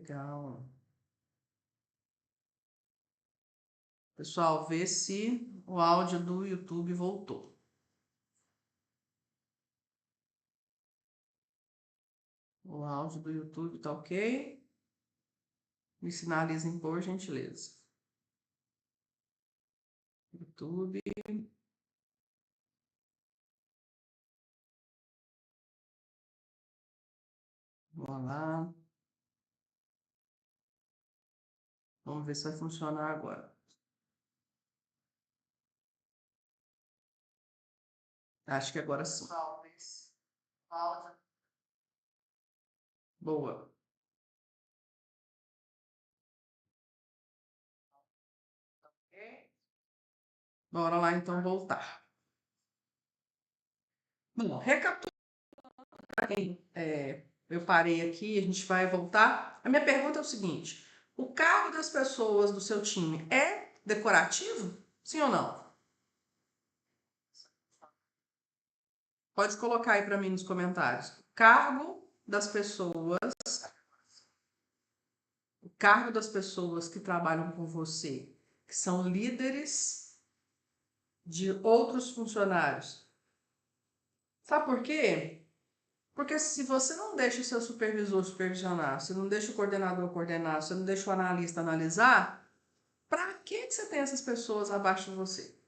Legal. Pessoal, vê se o áudio do YouTube voltou. O áudio do YouTube tá ok? Me sinalizem, por gentileza. YouTube. Vamos lá. Vamos ver se vai funcionar agora. Acho que agora sim. Talvez. Áudio. Boa. Bora lá então voltar. Bom, recapitulando para quem eu parei aqui, a gente vai voltar. A minha pergunta é o seguinte: o cargo das pessoas do seu time é decorativo? Sim ou não? Pode colocar aí para mim nos comentários. O cargo das pessoas que trabalham com você, que são líderes de outros funcionários. Sabe por quê? Porque se você não deixa o seu supervisor supervisionar, você não deixa o coordenador coordenar, você não deixa o analista analisar, para que você tem essas pessoas abaixo de você?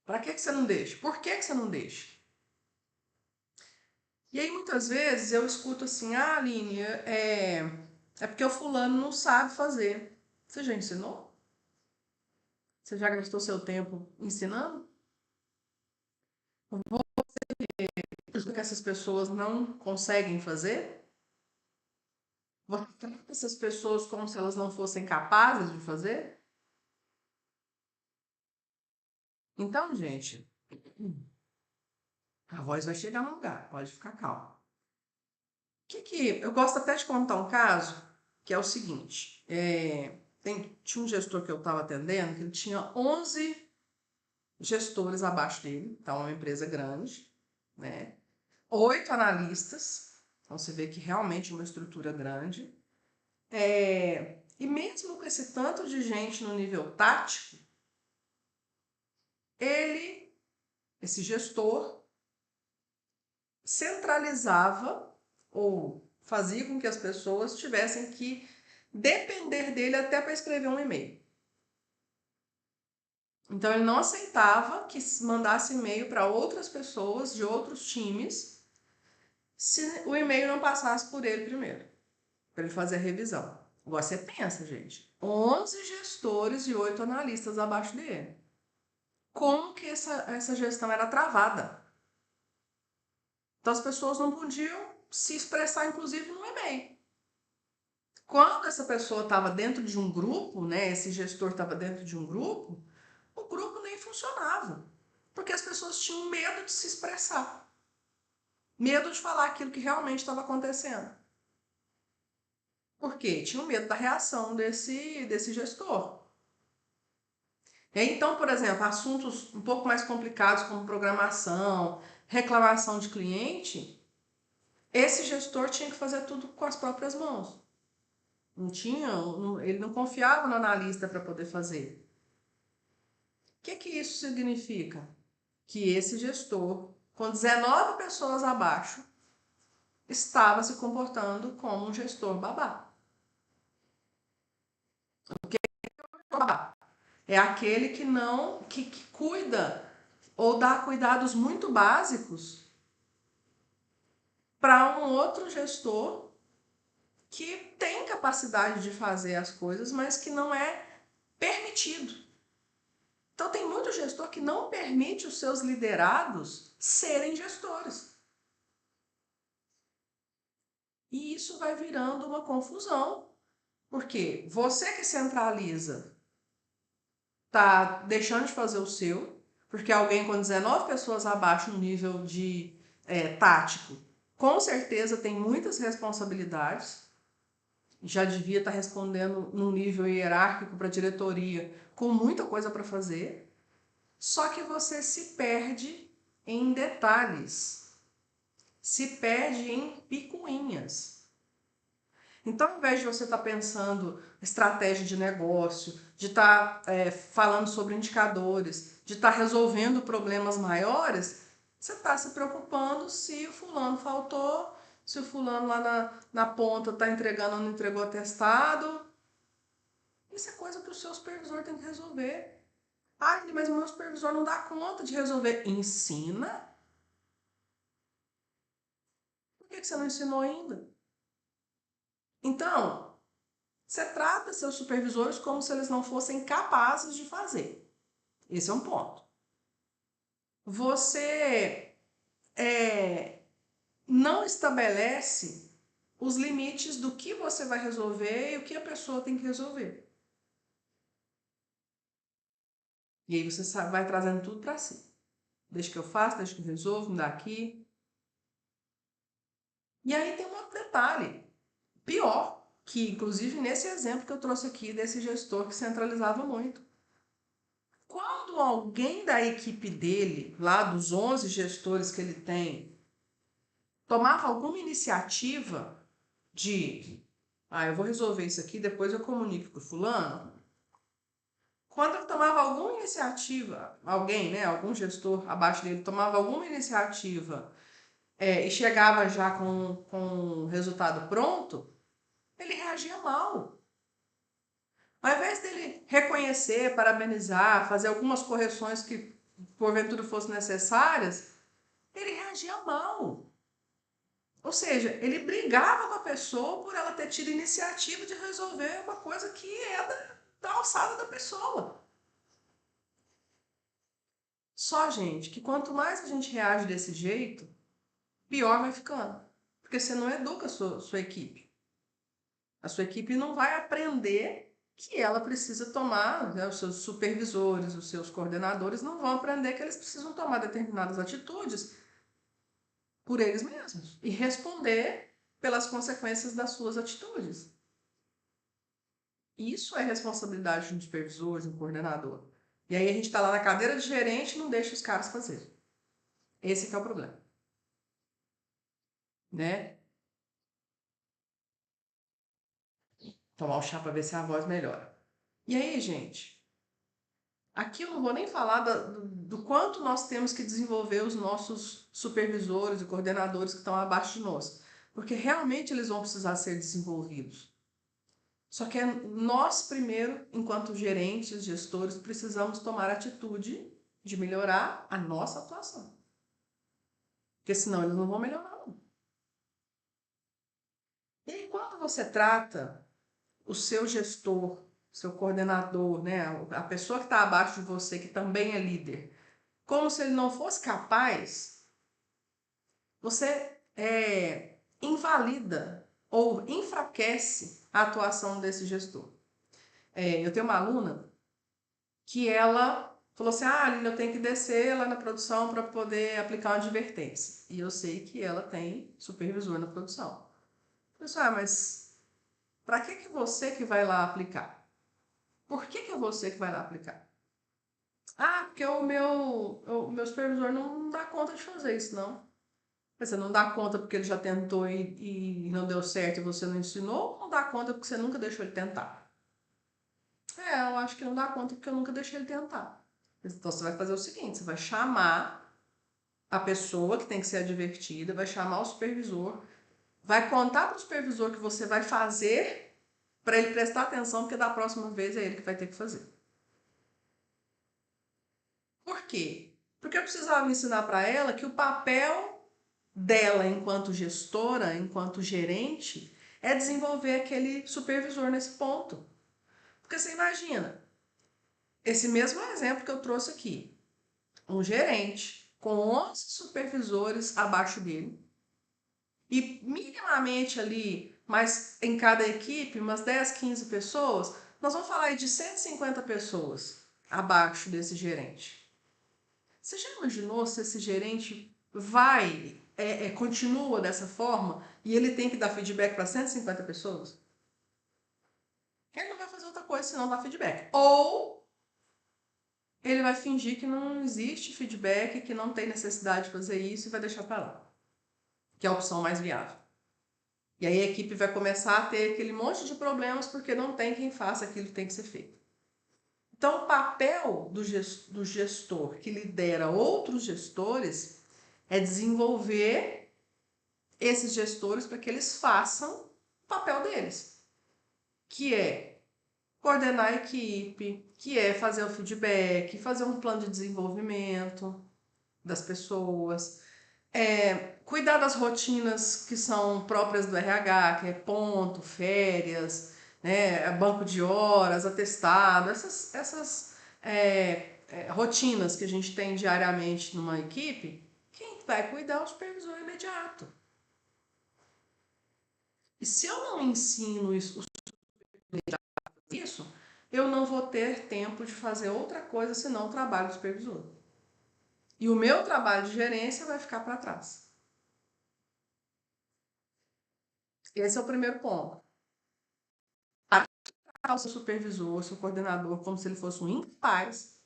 Para que você não deixa? Por que você não deixa? E aí muitas vezes eu escuto assim, Aline, é porque o fulano não sabe fazer. Você já ensinou? Você já gastou seu tempo ensinando? O que essas pessoas não conseguem fazer? Você trata essas pessoas como se elas não fossem capazes de fazer? Então, gente, a voz vai chegar no lugar, pode ficar calmo. Eu gosto até de contar um caso que é o seguinte: tinha um gestor que eu estava atendendo que ele tinha 11 gestores abaixo dele, então é uma empresa grande, né? 8 analistas, então você vê que realmente é uma estrutura grande. E mesmo com esse tanto de gente no nível tático, esse gestor, centralizava ou fazia com que as pessoas tivessem que depender dele até para escrever um e-mail. Então ele não aceitava que mandasse e-mail para outras pessoas de outros times se o e-mail não passasse por ele primeiro, para ele fazer a revisão. Agora você pensa, gente, 11 gestores e 8 analistas abaixo dele. Como que essa gestão era travada? Então as pessoas não podiam se expressar, inclusive, no e-mail. Quando essa pessoa estava dentro de um grupo, né, esse gestor estava dentro de um grupo, o grupo nem funcionava. Porque as pessoas tinham medo de se expressar. Medo de falar aquilo que realmente estava acontecendo. Por quê? Tinham medo da reação desse gestor. Então, por exemplo, assuntos um pouco mais complicados como programação, reclamação de cliente, esse gestor tinha que fazer tudo com as próprias mãos. Ele não confiava no analista para poder fazer. O que isso significa? Que esse gestor, com 19 pessoas abaixo, estava se comportando como um gestor babá. O que é babá? É aquele que cuida ou dá cuidados muito básicos para um outro gestor que tem capacidade de fazer as coisas, mas que não é permitido. Então tem muito gestor que não permite os seus liderados serem gestores. E isso vai virando uma confusão, porque você que centraliza está deixando de fazer o seu, porque alguém com 19 pessoas abaixo no nível de tático, com certeza tem muitas responsabilidades, já devia estar respondendo num nível hierárquico para a diretoria, com muita coisa para fazer, só que você se perde em detalhes. se perde em picuinhas. Então, ao invés de você estar pensando estratégia de negócio, de estar falando sobre indicadores, de estar resolvendo problemas maiores, você está se preocupando se o fulano faltou, se o fulano lá na ponta está entregando ou não entregou atestado. Isso é coisa que o seu supervisor tem que resolver. Ah, mas o meu supervisor não dá conta de resolver. Ensina. Por que você não ensinou ainda? Então, você trata seus supervisores como se eles não fossem capazes de fazer. Esse é um ponto. Você não estabelece os limites do que você vai resolver e o que a pessoa tem que resolver. E aí você vai trazendo tudo para si. Deixa que eu faço, deixa que eu resolvo, me dá aqui. E aí tem um outro detalhe. Pior, que inclusive nesse exemplo que eu trouxe aqui desse gestor que centralizava muito. Quando alguém da equipe dele, lá dos 11 gestores que ele tem, tomava alguma iniciativa de, eu vou resolver isso aqui, depois eu comunico com o fulano. Quando ele tomava alguma iniciativa, alguém, né, algum gestor abaixo dele tomava alguma iniciativa e chegava já com o resultado pronto, ele reagia mal. Ao invés dele reconhecer, parabenizar, fazer algumas correções que porventura fossem necessárias, ele reagia mal. Ou seja, ele brigava com a pessoa por ela ter tido iniciativa de resolver uma coisa que é da alçada da pessoa. Só, gente, que quanto mais a gente reage desse jeito, pior vai ficando. Porque você não educa a sua equipe. A sua equipe não vai aprender que ela precisa tomar, né, os seus supervisores, os seus coordenadores não vão aprender que eles precisam tomar determinadas atitudes por eles mesmos e responder pelas consequências das suas atitudes. Isso é responsabilidade de um supervisor, de um coordenador. E aí a gente está lá na cadeira de gerente e não deixa os caras fazerem. Esse que é o problema. Né? Tomar o chá para ver se a voz melhora. E aí, gente? Aqui eu não vou nem falar do quanto nós temos que desenvolver os nossos supervisores e coordenadores que estão abaixo de nós. Porque realmente eles vão precisar ser desenvolvidos. Só que nós, primeiro, enquanto gerentes, gestores, precisamos tomar atitude de melhorar a nossa atuação. Porque senão eles não vão melhorar, não. E aí, quando você trata o seu gestor, seu coordenador, né, a pessoa que está abaixo de você, que também é líder, como se ele não fosse capaz, você invalida ou enfraquece a atuação desse gestor. Eu tenho uma aluna que ela falou assim, Aline, eu tenho que descer lá na produção para poder aplicar uma advertência. E eu sei que ela tem supervisor na produção. Eu falei assim, mas para que você que vai lá aplicar? Por que é você que vai lá aplicar? Porque o meu supervisor não dá conta de fazer isso, não. Você não dá conta porque ele já tentou e não deu certo e você não ensinou, ou não dá conta porque você nunca deixou ele tentar? Eu acho que não dá conta porque eu nunca deixei ele tentar. Então você vai fazer o seguinte, você vai chamar a pessoa que tem que ser advertida, vai chamar o supervisor, vai contar para o supervisor que você vai fazer para ele prestar atenção, porque da próxima vez é ele que vai ter que fazer. Por quê? Porque eu precisava ensinar para ela que o papel dela enquanto gestora, enquanto gerente, é desenvolver aquele supervisor nesse ponto. Porque você imagina, esse mesmo exemplo que eu trouxe aqui, um gerente com 11 supervisores abaixo dele e minimamente ali, mas em cada equipe, umas 10, 15 pessoas, nós vamos falar aí de 150 pessoas abaixo desse gerente. Você já imaginou se esse gerente continua dessa forma e ele tem que dar feedback para 150 pessoas? Ele não vai fazer outra coisa senão dar feedback. Ou ele vai fingir que não existe feedback, que não tem necessidade de fazer isso e vai deixar para lá. que é a opção mais viável. E aí a equipe vai começar a ter aquele monte de problemas porque não tem quem faça aquilo que tem que ser feito. Então, o papel do gestor que lidera outros gestores é desenvolver esses gestores para que eles façam o papel deles, que é coordenar a equipe, que é fazer o feedback, fazer um plano de desenvolvimento das pessoas, cuidar das rotinas que são próprias do RH, que é ponto, férias, né, banco de horas, atestado, essas rotinas que a gente tem diariamente numa equipe. Quem vai cuidar é o supervisor imediato. E se eu não ensino isso, eu não vou ter tempo de fazer outra coisa senão o trabalho do supervisor. E o meu trabalho de gerência vai ficar para trás. Esse é o primeiro ponto. Tratar o seu supervisor, o seu coordenador, como se ele fosse um incapaz.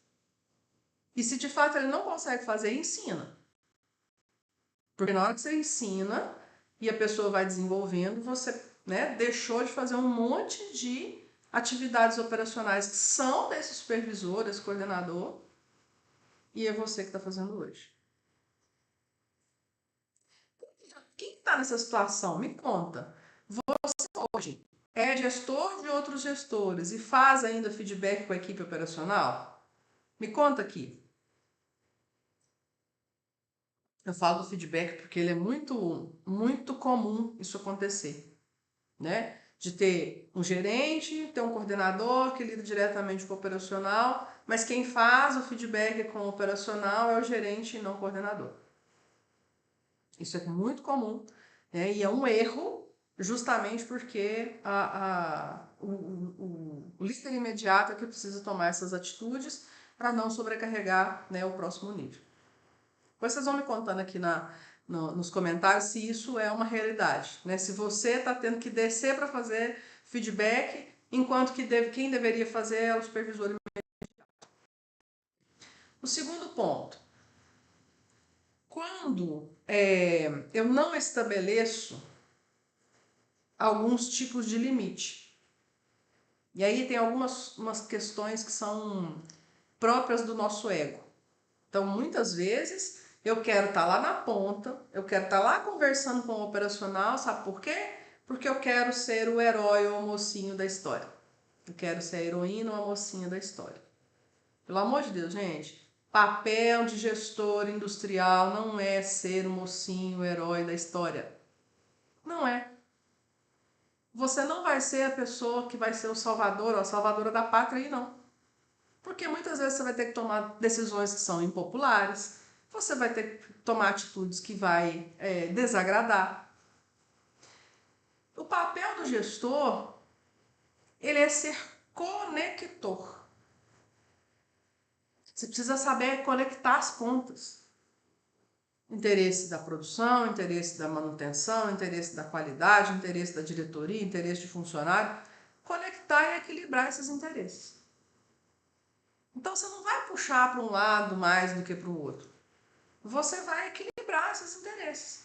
E se de fato ele não consegue fazer, ensina. Porque na hora que você ensina e a pessoa vai desenvolvendo, você, né, deixou de fazer um monte de atividades operacionais que são desse supervisor, desse coordenador, e é você que está fazendo hoje. Quem está nessa situação? Me conta. Você hoje é gestor de outros gestores e faz ainda feedback com a equipe operacional? Me conta aqui. Eu falo do feedback porque ele é muito comum isso acontecer, né? De ter um gerente, ter um coordenador que lida diretamente com o operacional, mas quem faz o feedback com o operacional é o gerente e não o coordenador. Isso é muito comum, né? E é um erro justamente porque o líder imediato é que precisa tomar essas atitudes para não sobrecarregar, né, o próximo nível. Depois vocês vão me contando aqui nos comentários se isso é uma realidade, né? Se você está tendo que descer para fazer feedback, enquanto que quem deveria fazer é o supervisor. O segundo ponto, quando eu não estabeleço alguns tipos de limite, e aí tem umas questões que são próprias do nosso ego. Então, muitas vezes, eu quero estar lá na ponta, eu quero estar lá conversando com o operacional, sabe por quê? Porque eu quero ser o herói ou o mocinho da história. Eu quero ser a heroína ou a mocinha da história. Pelo amor de Deus, gente, papel de gestor industrial não é ser o mocinho, o herói da história. Não é. Você não vai ser a pessoa que vai ser o salvador ou a salvadora da pátria aí, não. Porque muitas vezes você vai ter que tomar decisões que são impopulares, você vai ter que tomar atitudes que vai desagradar. O papel do gestor, ele é ser conector. Você precisa saber conectar as pontas. Interesse da produção, interesse da manutenção, interesse da qualidade, interesse da diretoria, interesse de funcionário. Conectar e equilibrar esses interesses. Então você não vai puxar para um lado mais do que para o outro. Você vai equilibrar esses interesses.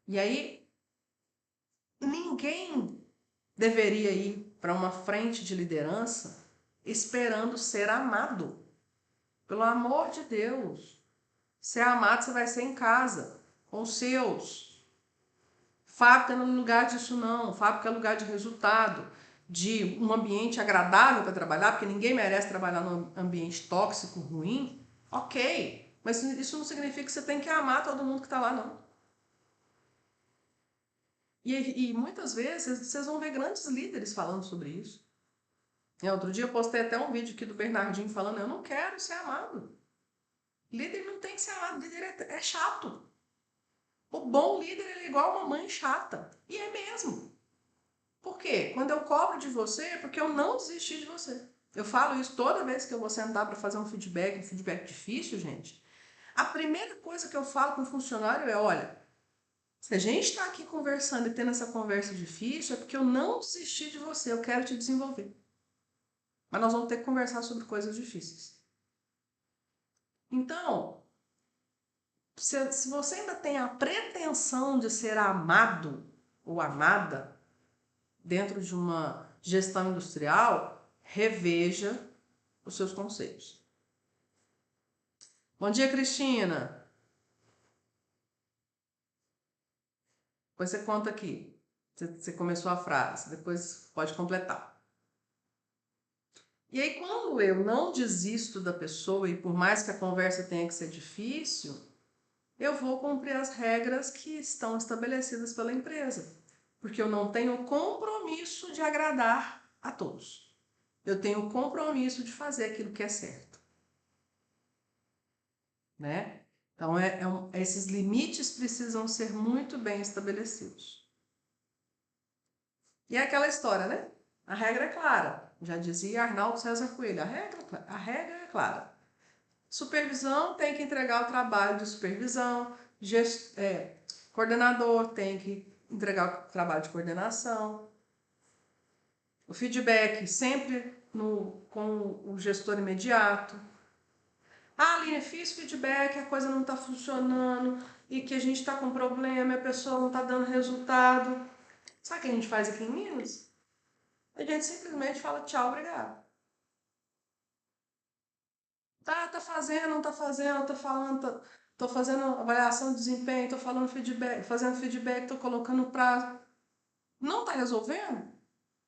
E aí, ninguém deveria ir para uma frente de liderança esperando ser amado. Pelo amor de Deus. Ser amado você vai ser em casa, com os seus. Fábrica não é lugar disso não. Fábrica é lugar de resultado, de um ambiente agradável para trabalhar, porque ninguém merece trabalhar num ambiente tóxico, ruim. Ok, mas isso não significa que você tem que amar todo mundo que está lá, não. E muitas vezes vocês vão ver grandes líderes falando sobre isso. Outro dia eu postei até um vídeo aqui do Bernardinho falando: eu não quero ser amado. Líder não tem que ser amado, líder é chato. O bom líder é igual uma mãe chata. E é mesmo. Por quê? Quando eu cobro de você é porque eu não desisti de você. Eu falo isso toda vez que eu vou sentar para fazer um feedback difícil, gente. A primeira coisa que eu falo com o funcionário é: olha, se a gente está aqui conversando e tendo essa conversa difícil, é porque eu não desisti de você, eu quero te desenvolver. Mas nós vamos ter que conversar sobre coisas difíceis. Então, Se você ainda tem a pretensão de ser amado ou amada dentro de uma gestão industrial, reveja os seus conceitos. Bom dia, Cristina. Depois você conta aqui. Você começou a frase, depois pode completar. E aí, quando eu não desisto da pessoa, e por mais que a conversa tenha que ser difícil, eu vou cumprir as regras que estão estabelecidas pela empresa. Porque eu não tenho compromisso de agradar a todos. Eu tenho compromisso de fazer aquilo que é certo. Né? Então, esses limites precisam ser muito bem estabelecidos. E é aquela história, né? A regra é clara. Já dizia Arnaldo César Coelho, a regra é clara. Supervisão tem que entregar o trabalho de supervisão, coordenador tem que entregar o trabalho de coordenação. O feedback sempre com o gestor imediato. Ah, Aline, fiz feedback, a coisa não está funcionando e que a gente está com problema, a pessoa não está dando resultado. Sabe o que a gente faz aqui em Minas? A gente simplesmente fala tchau, obrigado. Tá fazendo, não tá fazendo, tá falando, tô fazendo avaliação de desempenho, tô falando feedback, fazendo feedback, tô colocando prazo. Não tá resolvendo?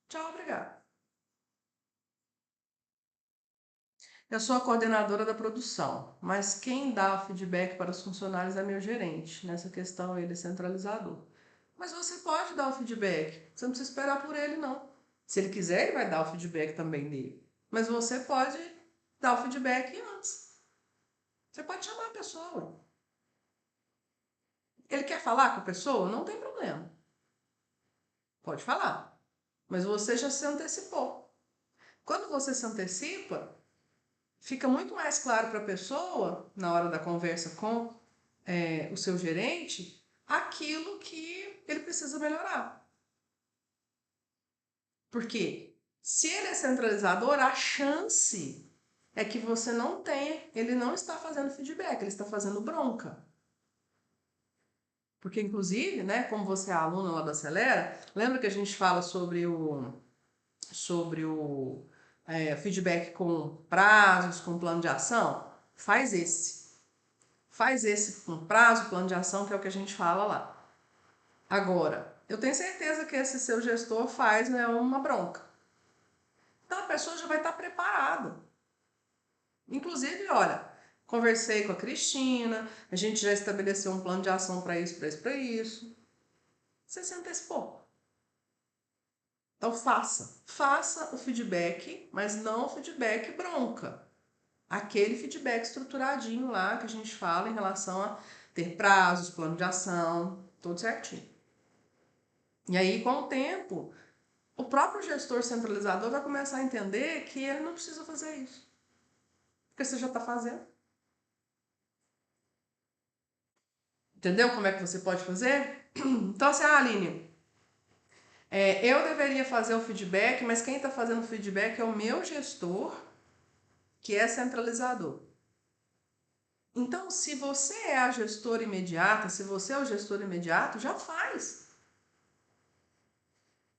Tchau, obrigado. Eu sou a coordenadora da produção, mas quem dá o feedback para os funcionários é meu gerente. Nessa questão, ele é centralizador. Mas você pode dar o feedback, você não precisa esperar por ele, não. Se ele quiser, ele vai dar o feedback também dele. Mas você pode dar o feedback antes. Você pode chamar a pessoa. Ele quer falar com a pessoa? Não tem problema. Pode falar. Mas você já se antecipou. Quando você se antecipa, fica muito mais claro para a pessoa, na hora da conversa com o seu gerente, aquilo que ele precisa melhorar. Porque se ele é centralizador, a chance é que você não tenha, ele não está fazendo feedback, ele está fazendo bronca. Porque, inclusive, né, como você é aluna lá do Acelera, lembra que a gente fala sobre o feedback com prazos, com plano de ação? Faz esse. Faz esse com prazo, plano de ação, que é o que a gente fala lá. Agora, eu tenho certeza que esse seu gestor faz, né, uma bronca. Então a pessoa já vai estar preparada. Inclusive, olha, conversei com a Cristina, a gente já estabeleceu um plano de ação para isso, para isso, para isso. Você se antecipou. Então faça o feedback, mas não o feedback bronca. Aquele feedback estruturadinho lá que a gente fala em relação a ter prazos, plano de ação, tudo certinho. E aí, com o tempo, o próprio gestor centralizador vai começar a entender que ele não precisa fazer isso. Porque você já está fazendo. Entendeu como é que você pode fazer? Então, assim, Aline, eu deveria fazer o feedback, mas quem está fazendo o feedback é o meu gestor, que é centralizador. Então, se você é a gestora imediata, se você é o gestor imediato, já faz.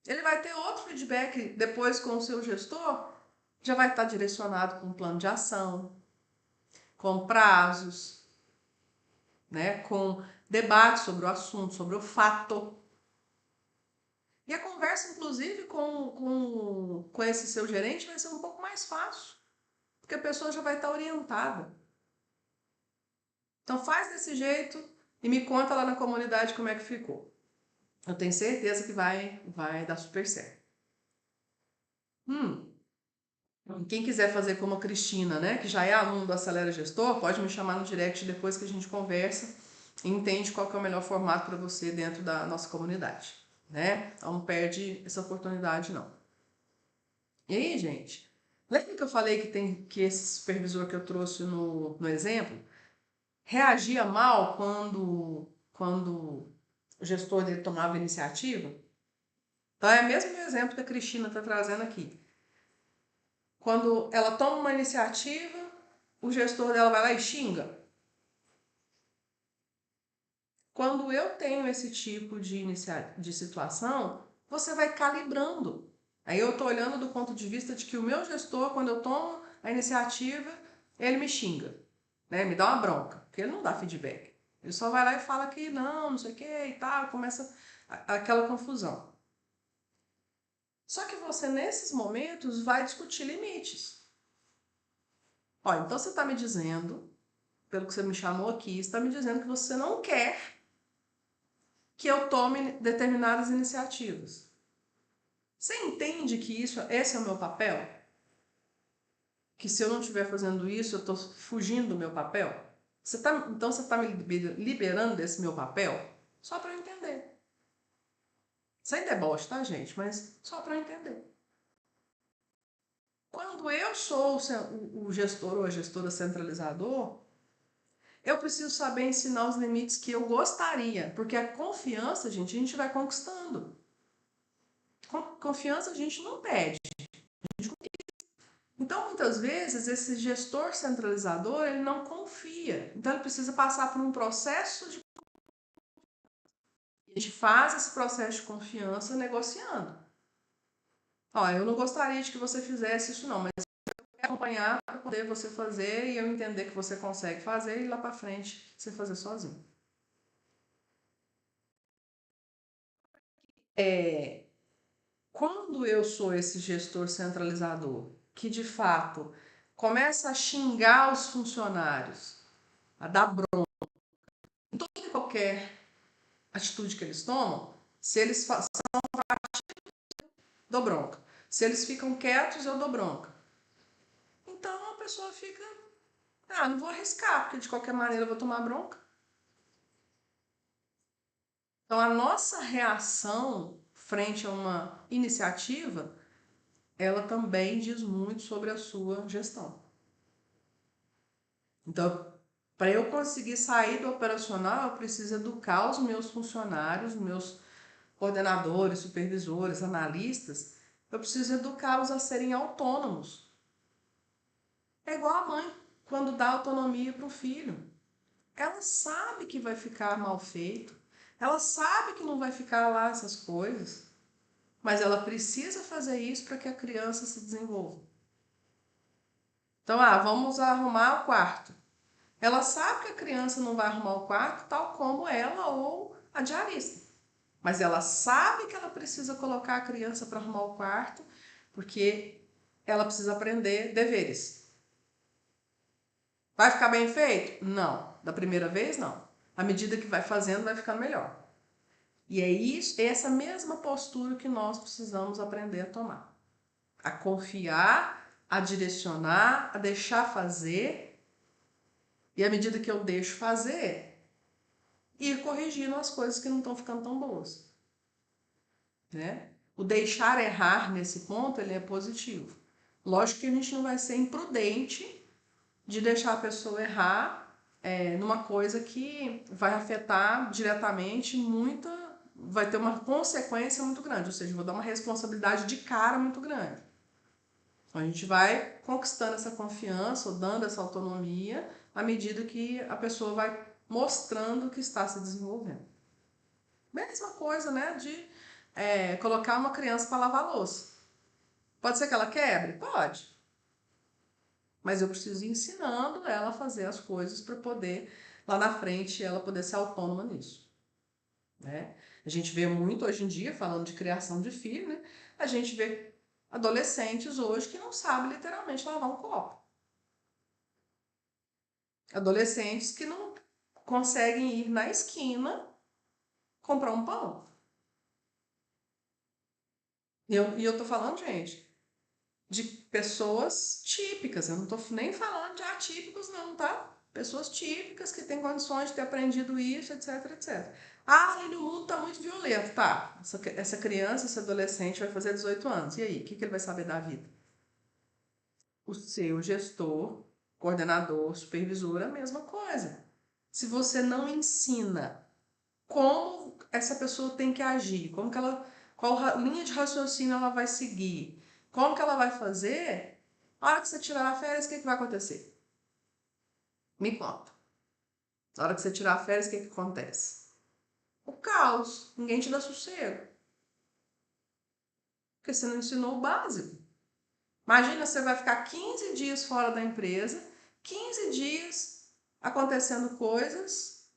Ele vai ter outro feedback depois com o seu gestor, já vai estar direcionado com um plano de ação, com prazos, né, com debate sobre o assunto, sobre o fato. E a conversa, inclusive, com esse seu gerente vai ser um pouco mais fácil, porque a pessoa já vai estar orientada. Então faz desse jeito e me conta lá na comunidade como é que ficou. Eu tenho certeza que vai dar super certo. Quem quiser fazer como a Cristina, né, que já é aluno do Acelera Gestor, pode me chamar no direct depois que a gente conversa e entende qual que é o melhor formato para você dentro da nossa comunidade, né? Então não perde essa oportunidade não. E aí, gente, lembra que eu falei que esse supervisor que eu trouxe no exemplo reagia mal quando o gestor dele tomava iniciativa? Então é o mesmo exemplo que a Cristina está trazendo aqui. Quando ela toma uma iniciativa, o gestor dela vai lá e xinga. Quando eu tenho esse tipo de situação, você vai calibrando. Aí eu estou olhando do ponto de vista de que o meu gestor, quando eu tomo a iniciativa, ele me xinga, né? Me dá uma bronca, porque ele não dá feedback. Ele só vai lá e fala que não sei o que e tal, começa aquela confusão. Só que você, nesses momentos, vai discutir limites. Ó, então você está me dizendo, pelo que você me chamou aqui, você está me dizendo que você não quer que eu tome determinadas iniciativas. Você entende que esse é o meu papel? Que se eu não estiver fazendo isso, eu estou fugindo do meu papel? Então você está me liberando desse meu papel? Só para eu entender. Isso é deboche, tá, gente? Mas só para eu entender. Quando eu sou o gestor ou a gestora centralizador, eu preciso saber ensinar os limites que eu gostaria. Porque a confiança, gente, a gente vai conquistando. Confiança a gente não pede. Então, muitas vezes, esse gestor centralizador, ele não confia. Então, ele precisa passar por um processo de... A gente faz esse processo de confiança negociando. Ó, eu não gostaria de que você fizesse isso não, mas eu quero acompanhar para poder você fazer e eu entender que você consegue fazer e lá para frente você fazer sozinho. Quando eu sou esse gestor centralizador, que de fato começa a xingar os funcionários, a dar bronca, em toda e qualquer atitude que eles tomam, se eles dou bronca. Se eles ficam quietos, eu dou bronca. Então a pessoa fica, não vou arriscar, porque de qualquer maneira eu vou tomar bronca. Então a nossa reação frente a uma iniciativa, ela também diz muito sobre a sua gestão. Então, para eu conseguir sair do operacional, eu preciso educar os meus funcionários, os meus coordenadores, supervisores, analistas, eu preciso educá-los a serem autônomos. É igual a mãe, quando dá autonomia para o filho. Ela sabe que vai ficar mal feito, ela sabe que não vai ficar lá essas coisas, mas ela precisa fazer isso para que a criança se desenvolva. Então, vamos arrumar o quarto. Ela sabe que a criança não vai arrumar o quarto, tal como ela ou a diarista. Mas ela sabe que ela precisa colocar a criança para arrumar o quarto, porque ela precisa aprender deveres. Vai ficar bem feito? Não. Da primeira vez, não. À medida que vai fazendo, vai ficando melhor. E é isso, essa mesma postura que nós precisamos aprender a tomar. A confiar, a direcionar, a deixar fazer. E à medida que eu deixo fazer, ir corrigindo as coisas que não estão ficando tão boas. Né? O deixar errar nesse ponto, ele é positivo. Lógico que a gente não vai ser imprudente de deixar a pessoa errar numa coisa que vai afetar diretamente vai ter uma consequência muito grande, ou seja, vou dar uma responsabilidade de cara muito grande. Então a gente vai conquistando essa confiança, ou dando essa autonomia, à medida que a pessoa vai mostrando que está se desenvolvendo. Mesma coisa, né, de colocar uma criança para lavar louça. Pode ser que ela quebre? Pode. Mas eu preciso ir ensinando ela a fazer as coisas para poder, lá na frente, ela poder ser autônoma nisso. Né? A gente vê muito hoje em dia, falando de criação de filho, né? A gente vê adolescentes hoje que não sabem literalmente lavar um copo. Adolescentes que não conseguem ir na esquina comprar um pão. E eu tô falando, gente, de pessoas típicas. Eu não tô nem falando de atípicos, não, tá? Pessoas típicas que têm condições de ter aprendido isso, etc, etc. O mundo tá muito violento. Tá, essa criança, esse adolescente vai fazer 18 anos. E aí, o que ele vai saber da vida? O seu gestor, coordenador, supervisor, a mesma coisa. Se você não ensina como essa pessoa tem que agir, qual linha de raciocínio ela vai seguir, como que ela vai fazer, na hora que você tirar a férias, o que vai acontecer? Me conta. Na hora que você tirar a férias, o que acontece? o caos. Ninguém te dá sossego. Porque você não ensinou o básico. Imagina, você vai ficar 15 dias fora da empresa, 15 dias acontecendo coisas,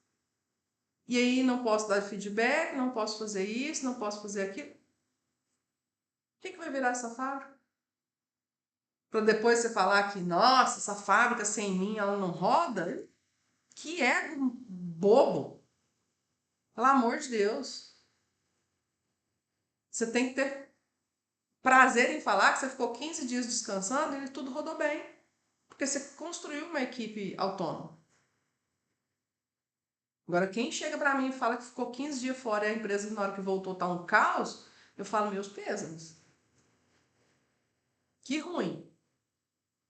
e aí não posso dar feedback, não posso fazer isso, não posso fazer aquilo. O que vai virar essa fábrica? Para depois você falar que, nossa, essa fábrica sem mim ela não roda? Que ego bobo! Pelo amor de Deus. Você tem que ter prazer em falar que você ficou 15 dias descansando e tudo rodou bem. Porque você construiu uma equipe autônoma. Agora, quem chega para mim e fala que ficou 15 dias fora e a empresa na hora que voltou tá um caos, eu falo meus pêsames. Que ruim.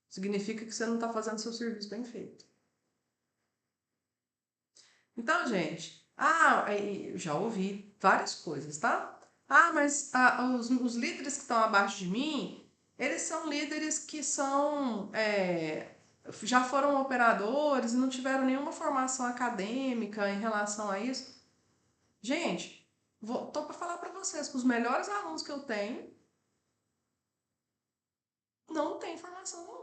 Significa que você não está fazendo seu serviço bem feito. Então, gente, eu já ouvi várias coisas, tá? Mas os líderes que estão abaixo de mim, eles são líderes que já foram operadores e não tiveram nenhuma formação acadêmica em relação a isso. Gente, tô para falar para vocês que os melhores alunos que eu tenho não têm formação nenhuma.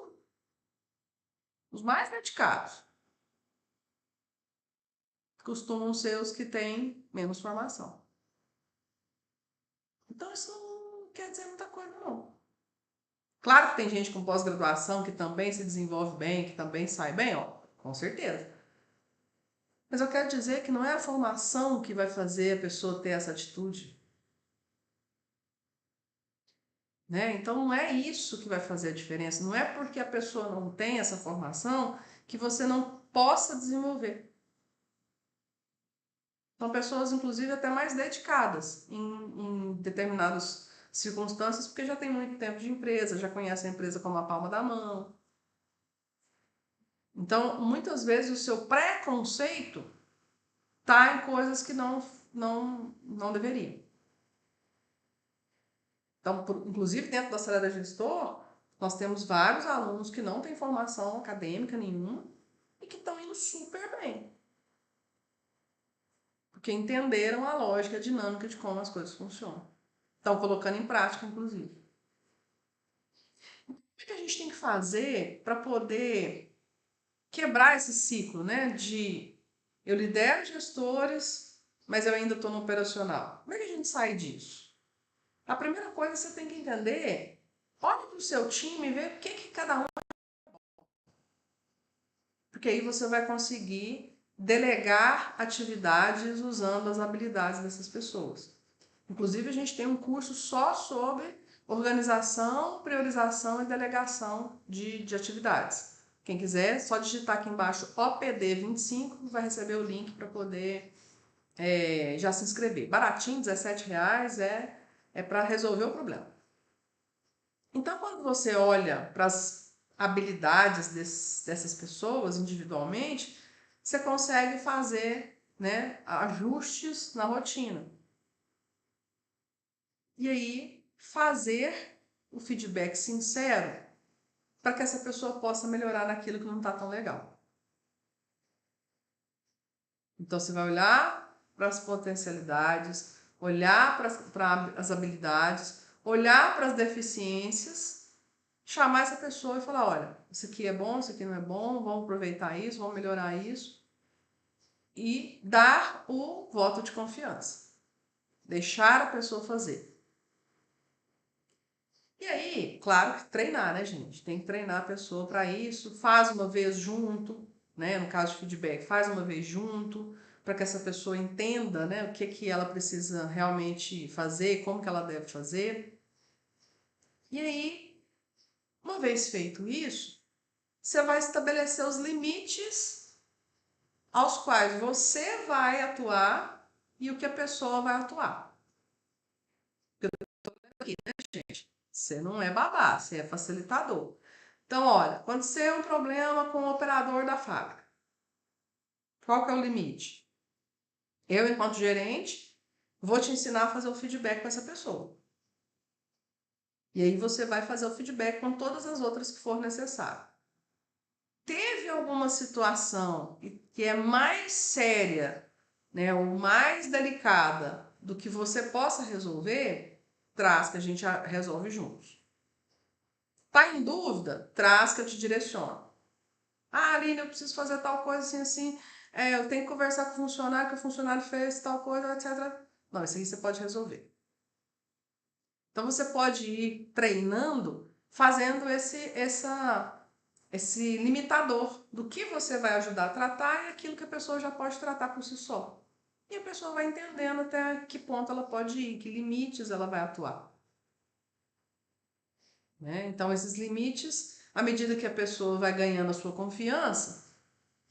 Os mais dedicados costumam ser os que têm menos formação. Então isso não quer dizer muita coisa, não. Claro que tem gente com pós-graduação que também se desenvolve bem, que também sai bem, ó, com certeza. Mas eu quero dizer que não é a formação que vai fazer a pessoa ter essa atitude. Né? Então não é isso que vai fazer a diferença. Não é porque a pessoa não tem essa formação que você não possa desenvolver. São pessoas, inclusive, até mais dedicadas em determinadas circunstâncias, porque já tem muito tempo de empresa, já conhece a empresa como a palma da mão. Então, muitas vezes, o seu preconceito está em coisas que não deveriam. Então, inclusive, dentro da Acelera Gestor, nós temos vários alunos que não têm formação acadêmica nenhuma e que estão indo super bem. Porque entenderam a lógica, a dinâmica de como as coisas funcionam. Estão colocando em prática, inclusive. O que a gente tem que fazer para poder quebrar esse ciclo, né? De eu lidero gestores, mas eu ainda estou no operacional. Como é que a gente sai disso? A primeira coisa que você tem que entender, olhe para o seu time e vê o que cada um... Porque aí você vai conseguir delegar atividades usando as habilidades dessas pessoas. Inclusive, a gente tem um curso só sobre organização, priorização e delegação de atividades. Quem quiser, é só digitar aqui embaixo OPD25, vai receber o link para poder já se inscrever. Baratinho, R$17, é para resolver o problema. Então, quando você olha para as habilidades dessas pessoas individualmente, você consegue fazer, né, ajustes na rotina. E aí, fazer o feedback sincero para que essa pessoa possa melhorar naquilo que não está tão legal. Então, você vai olhar para as potencialidades, olhar para as habilidades, olhar para as deficiências, chamar essa pessoa e falar, olha, isso aqui é bom, isso aqui não é bom, vamos aproveitar isso, vamos melhorar isso. E dar o voto de confiança. Deixar a pessoa fazer. E aí, claro que treinar, né, gente? Tem que treinar a pessoa para isso. Faz uma vez junto, né? No caso de feedback, faz uma vez junto, para que essa pessoa entenda, né, o que ela precisa realmente fazer, como que ela deve fazer. E aí, uma vez feito isso, você vai estabelecer os limites aos quais você vai atuar e o que a pessoa vai atuar. Eu tô aqui, né, gente? Você não é babá, você é facilitador. Então, olha, aconteceu um problema com o operador da fábrica. Qual que é o limite? Eu, enquanto gerente, vou te ensinar a fazer o feedback com essa pessoa. E aí você vai fazer o feedback com todas as outras que for necessário. Teve alguma situação que é mais séria né, ou mais delicada do que você possa resolver, traz que a gente resolve juntos. Tá em dúvida? Traz que eu te direciono. Ah, Aline, eu preciso fazer tal coisa assim, assim. Eu tenho que conversar com o funcionário, que o funcionário fez tal coisa, etc. Não, isso aí você pode resolver. Então você pode ir treinando, fazendo esse limitador do que você vai ajudar a tratar e aquilo que a pessoa já pode tratar por si só. E a pessoa vai entendendo até que ponto ela pode ir, que limites ela vai atuar. Né? Então, esses limites, à medida que a pessoa vai ganhando a sua confiança,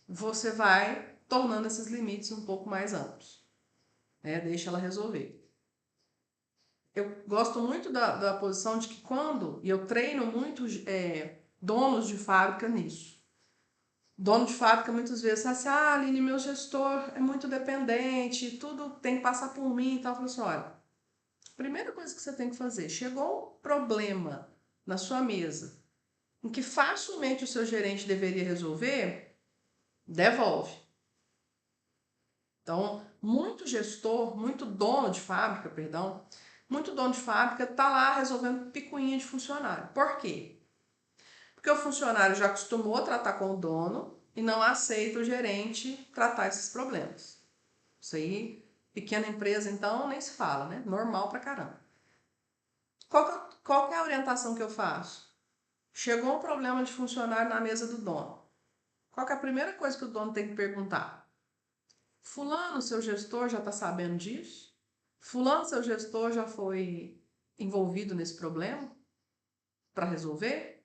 você vai tornando esses limites um pouco mais amplos. Né? Deixa ela resolver. Eu gosto muito da posição de que e eu treino muito donos de fábrica nisso. Dono de fábrica muitas vezes fala assim, Aline, meu gestor é muito dependente, tudo tem que passar por mim e tal. Eu falo assim, olha, primeira coisa que você tem que fazer, chegou um problema na sua mesa, em que facilmente o seu gerente deveria resolver, devolve. Então, muito gestor, muito dono de fábrica, perdão, muito dono de fábrica está lá resolvendo picuinha de funcionário. Por quê? Porque o funcionário já acostumou a tratar com o dono e não aceita o gerente tratar esses problemas. Isso aí, pequena empresa, então, nem se fala, né? Normal pra caramba. Qual que é a orientação que eu faço? Chegou um problema de funcionário na mesa do dono. Qual que é a primeira coisa que o dono tem que perguntar? Fulano, seu gestor, já está sabendo disso? Fulano, seu gestor, já foi envolvido nesse problema para resolver?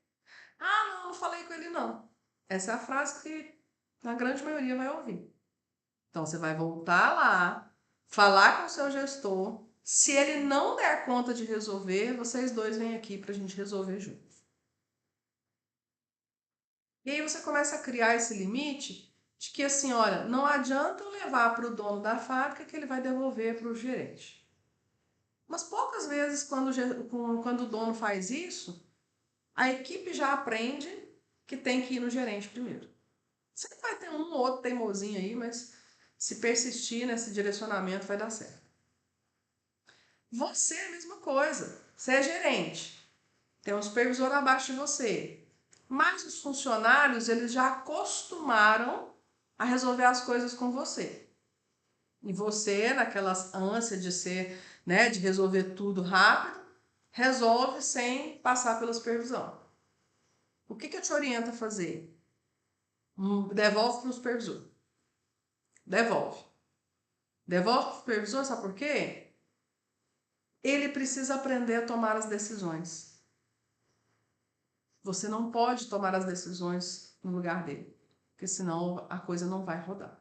Ah, não, não falei com ele não. Essa é a frase que a grande maioria vai ouvir. Então você vai voltar lá, falar com o seu gestor. Se ele não der conta de resolver, vocês dois vêm aqui para a gente resolver juntos. E aí você começa a criar esse limite de que assim, olha, não adianta eu levar para o dono da fábrica que ele vai devolver para o gerente. Mas poucas vezes, quando o dono faz isso, a equipe já aprende que tem que ir no gerente primeiro. Sempre vai ter um ou outro teimosinho aí, mas se persistir nesse direcionamento vai dar certo. Você é a mesma coisa. Você é gerente. Tem um supervisor abaixo de você. Mas os funcionários, eles já acostumaram a resolver as coisas com você. E você, naquelas ânsias de ser, né, de resolver tudo rápido, resolve sem passar pela supervisão. O que eu te oriento a fazer? Devolve para o supervisor. Devolve. Devolve para o supervisor, sabe por quê? Ele precisa aprender a tomar as decisões. Você não pode tomar as decisões no lugar dele, porque senão a coisa não vai rodar.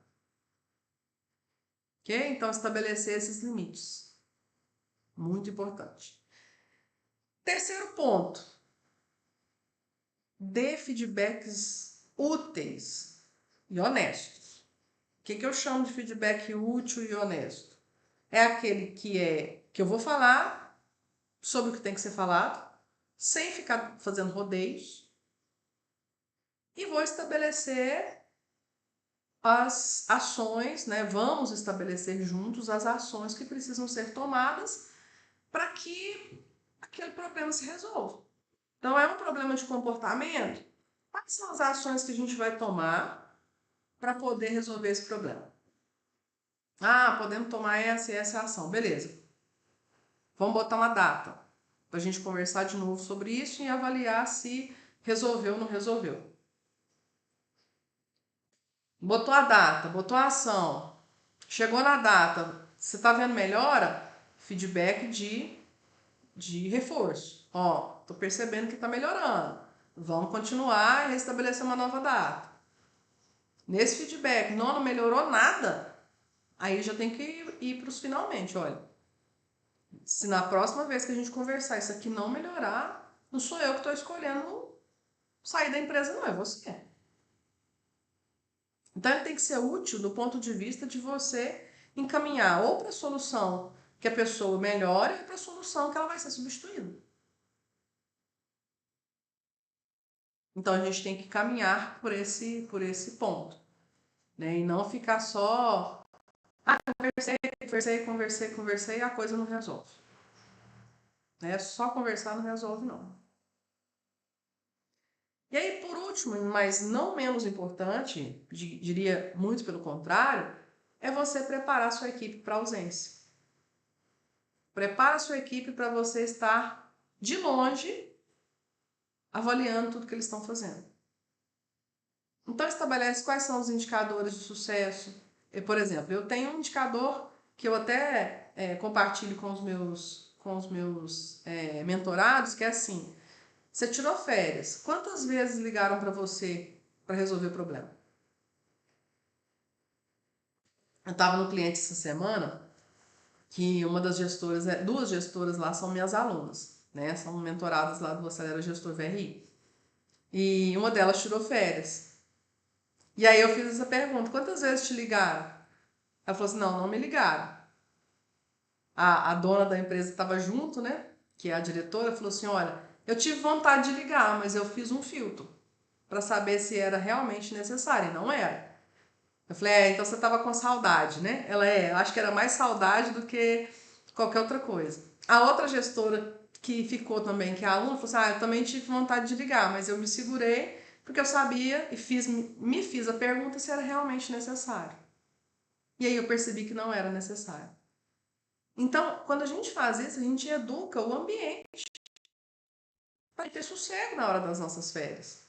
Ok? Então, estabelecer esses limites. Muito importante. Terceiro ponto. Dê feedbacks úteis e honestos. O que eu chamo de feedback útil e honesto? É aquele que eu vou falar sobre o que tem que ser falado, sem ficar fazendo rodeios, e vou estabelecer as ações, né? Vamos estabelecer juntos as ações que precisam ser tomadas para que aquele problema se resolva. Então, é um problema de comportamento? Quais são as ações que a gente vai tomar para poder resolver esse problema? Ah, podemos tomar essa e essa ação. Beleza. Vamos botar uma data para a gente conversar de novo sobre isso e avaliar se resolveu ou não resolveu. Botou a data, botou a ação, chegou na data, você está vendo melhora? Feedback de reforço. Ó, tô percebendo que está melhorando. Vamos continuar e restabelecer uma nova data. Nesse feedback, não melhorou nada, aí já tem que ir para os finalmente. Olha, se na próxima vez que a gente conversar isso aqui não melhorar, não sou eu que estou escolhendo sair da empresa, não, é você. Então ele tem que ser útil do ponto de vista de você encaminhar ou para a solução que a pessoa melhore ou para a solução que ela vai ser substituída. Então a gente tem que caminhar por esse ponto, né? E não ficar só Conversei, a coisa não resolve. Né? Só conversar não resolve, não. E aí, por último, mas não menos importante, diria muito pelo contrário, é você preparar sua equipe para ausência. Prepara sua equipe para você estar de longe avaliando tudo que eles estão fazendo. Então, estabelece quais são os indicadores de sucesso. Por exemplo, eu tenho um indicador que eu até compartilho com os meus mentorados, que é assim: você tirou férias, quantas vezes ligaram para você para resolver o problema? Eu estava no cliente essa semana, que uma das gestoras, duas gestoras lá são minhas alunas, né? São mentoradas lá do Acelera Gestor VRI. E uma delas tirou férias. E aí eu fiz essa pergunta: quantas vezes te ligaram? Ela falou assim: não me ligaram. A dona da empresa estava junto, né? Que é a diretora, falou assim: olha, eu tive vontade de ligar, mas eu fiz um filtro para saber se era realmente necessário. E não era. Eu falei: então você estava com saudade, né? Ela acho que era mais saudade do que qualquer outra coisa. A outra gestora que ficou também, que é a aluna, falou assim: eu também tive vontade de ligar, mas eu me segurei porque eu sabia e me fiz a pergunta se era realmente necessário. E aí eu percebi que não era necessário. Então, quando a gente faz isso, a gente educa o ambiente para ter sossego na hora das nossas férias.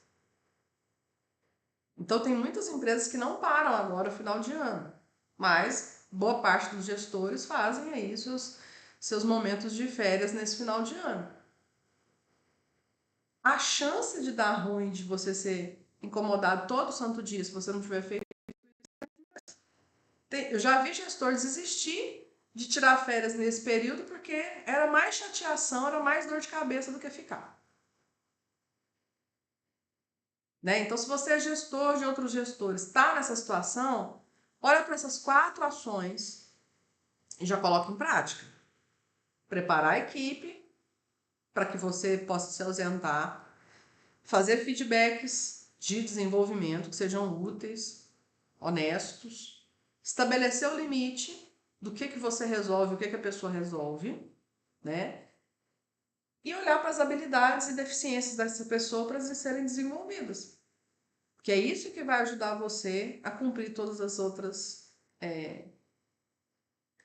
Então, tem muitas empresas que não param agora no final de ano, mas boa parte dos gestores fazem aí seus momentos de férias nesse final de ano. A chance de dar ruim, de você ser incomodado todo santo dia, se você não tiver feito. Eu já vi gestor desistir de tirar férias nesse período porque era mais chateação, era mais dor de cabeça do que ficar. Né? Então, se você é gestor de outros gestores, está nessa situação, olha para essas 4 ações e já coloca em prática. Preparar a equipe para que você possa se ausentar, fazer feedbacks de desenvolvimento que sejam úteis, honestos, estabelecer o limite do que você resolve, o que a pessoa resolve, né? E olhar para as habilidades e deficiências dessa pessoa para serem desenvolvidas. Que é isso que vai ajudar você a cumprir todas as outras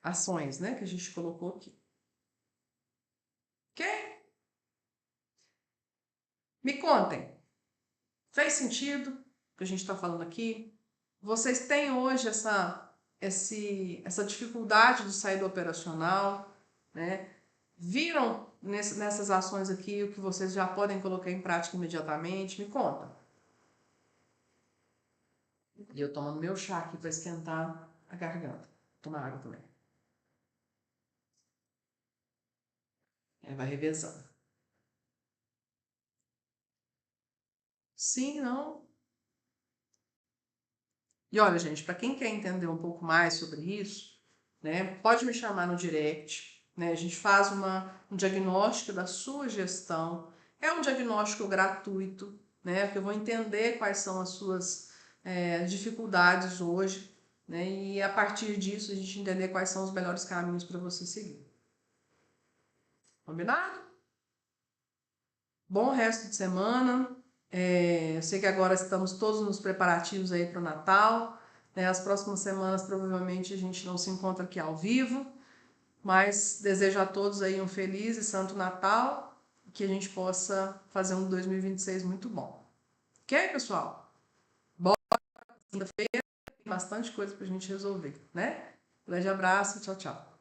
ações, né, que a gente colocou aqui. Ok? Me contem. Fez sentido o que a gente está falando aqui? Vocês têm hoje essa dificuldade de sair do operacional, né? Viram nessas ações aqui o que vocês já podem colocar em prática imediatamente? Me conta. E eu tomando meu chá aqui para esquentar a garganta. Tomar água também. Vai revezando. Sim, não. E olha, gente, para quem quer entender um pouco mais sobre isso, né, pode me chamar no direct, né? A gente faz um diagnóstico da sua gestão. É um diagnóstico gratuito, né? Que eu vou entender quais são as suas dificuldades hoje, né? E a partir disso a gente entender quais são os melhores caminhos para você seguir. Combinado? Bom resto de semana. Eu sei que agora estamos todos nos preparativos aí para o Natal. Né? As próximas semanas provavelmente a gente não se encontra aqui ao vivo, mas desejo a todos aí um feliz e santo Natal e que a gente possa fazer um 2026 muito bom. Ok, pessoal? Boa segunda-feira, tem bastante coisa para a gente resolver, né? Grande abraço, tchau, tchau.